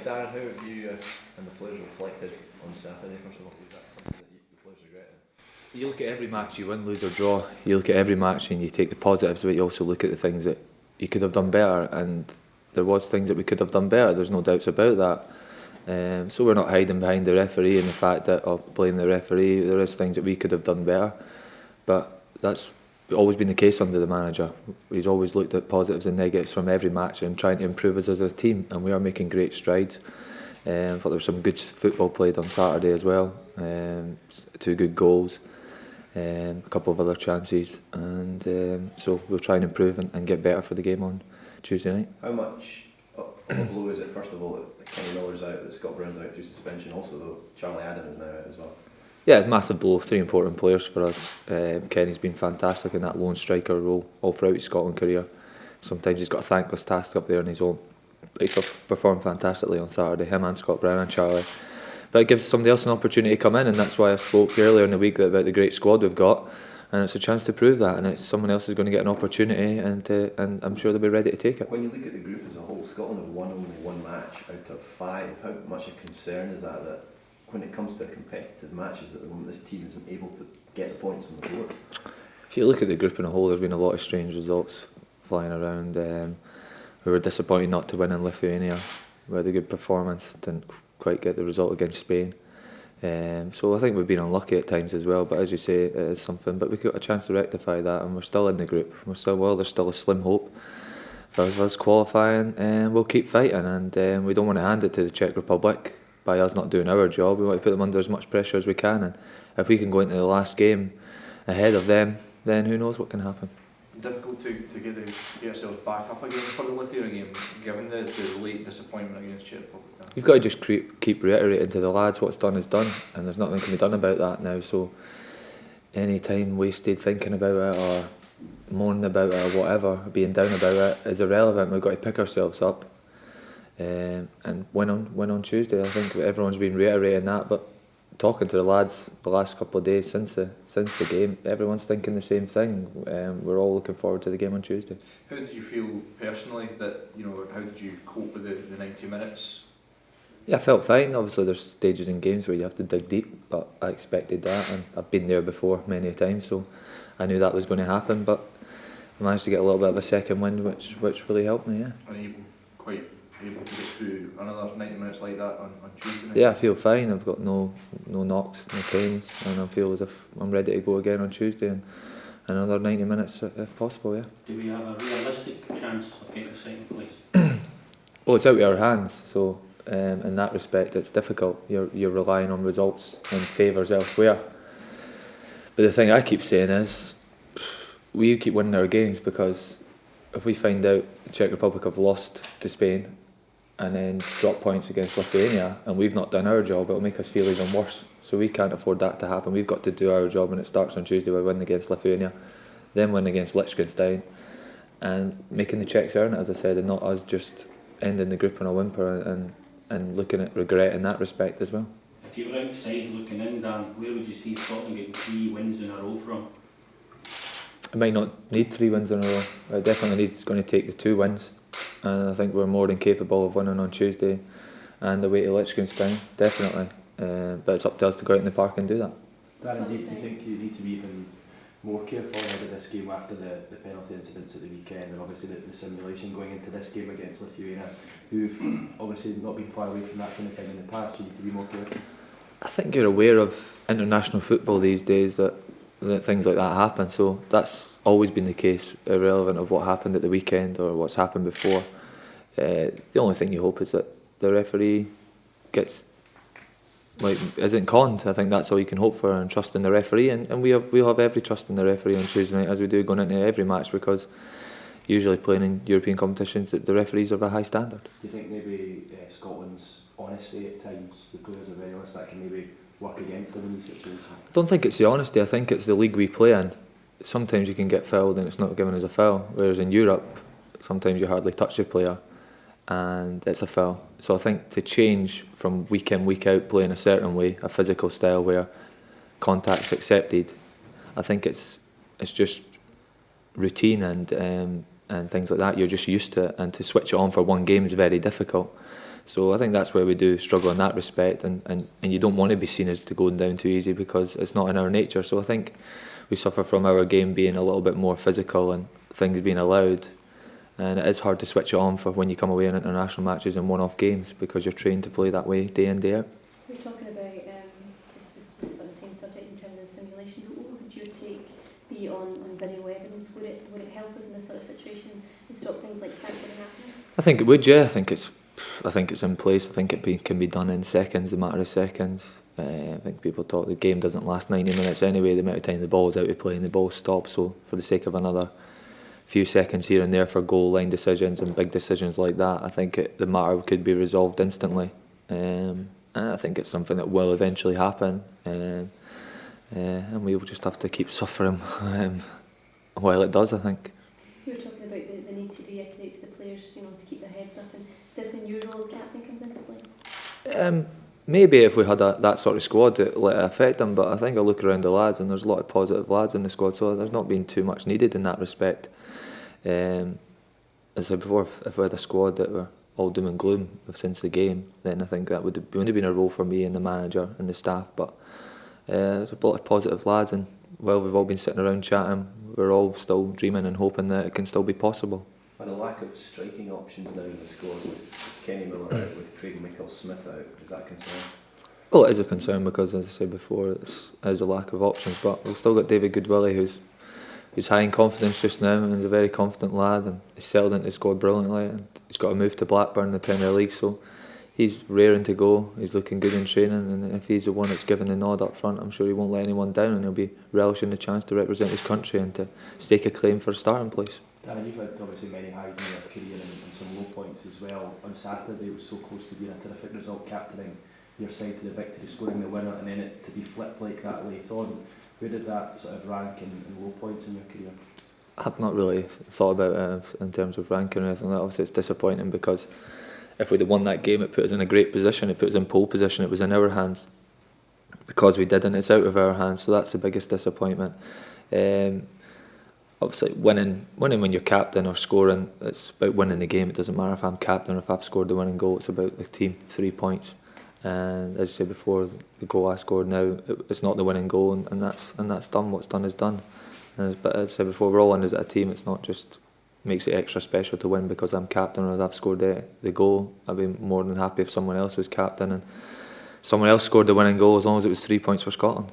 Darren, how have you and the players reflected on Saturday, first of all? Is that something that the players regretted? You look at every match, you win, lose or draw. You look at every match and you take the positives, but you also look at the things that you could have done better, and there was things that we could have done better, there's no doubts about that. So we're not hiding behind the referee and the fact that, or blame the referee. There is things that we could have done better, but that's always been the case under the manager. He's always looked at positives and negatives from every match and trying to improve us as a team, and we are making great strides. I thought there was some good football played on Saturday as well. 2 good goals, a couple of other chances, and so we'll try and improve and get better for the game on Tuesday night. How much of a blow is it, first of all, that Kenny Miller's out, that Scott Brown's out through suspension, also though Charlie Adam is now out as well? Yeah, it's a massive blow. 3 important players for us. Kenny's been fantastic in that lone striker role all throughout his Scotland career. Sometimes he's got a thankless task up there on his own. He performed fantastically on Saturday, him and Scott Brown and Charlie. But it gives somebody else an opportunity to come in, and that's why I spoke earlier in the week about the great squad we've got, and it's a chance to prove that, and it's someone else is going to get an opportunity, and I'm sure they'll be ready to take it. When you look at the group as a whole, Scotland have won only 1 match out of 5. How much a concern is that when it comes to competitive matches at the moment this team isn't able to get the points on the board? If you look at the group in a whole, there's been a lot of strange results flying around. We were disappointed not to win in Lithuania. We had a good performance, didn't quite get the result against Spain. So I think we've been unlucky at times as well, but as you say, it is something. But we got a chance to rectify that, and we're still in the group. There's still a slim hope for us qualifying, and we'll keep fighting, and we don't want to hand it to the Czech Republic by us not doing our job. We want to put them under as much pressure as we can, and if we can go into the last game ahead of them, then who knows what can happen. Difficult to get yourselves back up again for the Lithuania game, given the late disappointment against Czech Republic. You've got to just keep reiterating to the lads what's done is done, and there's nothing can be done about that now. So any time wasted thinking about it or moaning about it or whatever, being down about it, is irrelevant. We've got to pick ourselves up and win on Tuesday. I think everyone's been reiterating that, but talking to the lads the last couple of days since the game, everyone's thinking the same thing. We're all looking forward to the game on Tuesday. How did you feel personally? How did you cope with the 90 minutes? Yeah, I felt fine. Obviously there's stages in games where you have to dig deep, but I expected that, and I've been there before many times, so I knew that was going to happen. But I managed to get a little bit of a second wind, which really helped me. Yeah. And quite able to get through another 90 minutes like that on Tuesday night? Yeah, I feel fine. I've got no knocks, no pains, and I feel as if I'm ready to go again on Tuesday and another 90 minutes if possible. Yeah. Do we have a realistic chance of getting second place? Well, it's out of our hands, so in that respect it's difficult. You're relying on results and favours elsewhere. But the thing I keep saying is we keep winning our games, because if we find out the Czech Republic have lost to Spain and then drop points against Lithuania and we've not done our job, it'll make us feel even worse. So we can't afford that to happen. We've got to do our job, and it starts on Tuesday by winning against Lithuania, then win against Liechtenstein, and making the Czechs earn it, as I said, and not us just ending the group on a whimper and looking at regret in that respect as well. If you were outside looking in, Dan, where would you see Scotland getting 3 wins in a row from? It might not need 3 wins in a row. It definitely needs going to take the 2 wins, and I think we're more than capable of winning on Tuesday and away to Liechtenstein, definitely. But it's up to us to go out in the park and do that. Darren, do you think you need to be even more careful ahead of this game after the penalty incidents at the weekend, and obviously the simulation going into this game against Lithuania, who've obviously not been far away from that kind of thing in the past? You need to be more careful. I think you're aware of international football these days, that things like that happen, so that's always been the case, irrelevant of what happened at the weekend or what's happened before. The only thing you hope is that the referee isn't conned. I think that's all you can hope for, and trust in the referee, and we'll have every trust in the referee on Tuesday night, as we do going into every match, because usually playing in European competitions the referees are of a high standard. Do you think maybe Scotland's honesty at times, the players are very honest, that can maybe work against them in these situations? I don't think it's the honesty, I think it's the league we play in. Sometimes you can get fouled and it's not given as a foul, whereas in Europe sometimes you hardly touch the player and it's a foul. So I think to change from week in, week out, playing a certain way, a physical style where contact's accepted, I think it's just routine and things like that. You're just used to it, and to switch it on for one game is very difficult. So I think that's where we do struggle in that respect, and you don't want to be seen as to going down too easy because it's not in our nature. So I think we suffer from our game being a little bit more physical and things being allowed, and it is hard to switch it on for when you come away in international matches and one-off games because you're trained to play that way day in, day out. We're talking about just the sort of same subject in terms of simulation. What would your take be on video evidence? Would it help us in this sort of situation and stop things like sanctioning happening? I think it would, yeah. I think it's in place. I think it can be done in seconds, a matter of seconds. I think people talk the game doesn't last 90 minutes anyway. The amount of time the ball's out of play and the ball stops. So for the sake of another few seconds here and there for goal line decisions and big decisions like that, I think the matter could be resolved instantly. And I think it's something that will eventually happen. And we'll just have to keep suffering while it does, I think. You were talking about the need to reiterate to the players, to keep their heads up. And is this when your role as captain comes into play? Maybe if we had that sort of squad, it let it affect them. But I think I look around the lads, and there's a lot of positive lads in the squad, so there's not been too much needed in that respect. As I said before, if we had a squad that were all doom and gloom since the game, then I think that would have only been a role for me and the manager and the staff. But there's a lot of positive lads, and we've all been sitting around chatting. We're all still dreaming and hoping that it can still be possible. By the lack of striking options now in the squad, with Kenny Miller out, with Craig Smith out, is that a concern? Well, it is a concern because, as I said before, there's a lack of options. But we've still got David Goodwillie, who's high in confidence just now, and he's a very confident lad, and he's settled into the squad brilliantly. And he's got a move to Blackburn in the Premier League, so he's raring to go. He's looking good in training, and if he's the one that's given the nod up front, I'm sure he won't let anyone down, and he'll be relishing the chance to represent his country and to stake a claim for a starting place. Darren, you've had obviously many highs in your career and some low points as well. On Saturday it was so close to being a terrific result, captaining your side to the victory, scoring the winner, and then it to be flipped like that late on. Where did that sort of rank in low points in your career? I've not really thought about it in terms of ranking or anything like that. Obviously it's disappointing because if we'd have won that game, it put us in a great position, it put us in pole position, it was in our hands. Because we didn't, it's out of our hands, so that's the biggest disappointment. Obviously winning when you're captain or scoring, it's about winning the game. It doesn't matter if I'm captain or if I've scored the winning goal, it's about the team, 3 points. And as I said before, the goal I scored now, it's not the winning goal, and that's done. What's done is done. But as I said before, we're all in as a team. It's not just makes it extra special to win because I'm captain or I've scored the goal. I'd be more than happy if someone else was captain and someone else scored the winning goal, as long as it was 3 points for Scotland.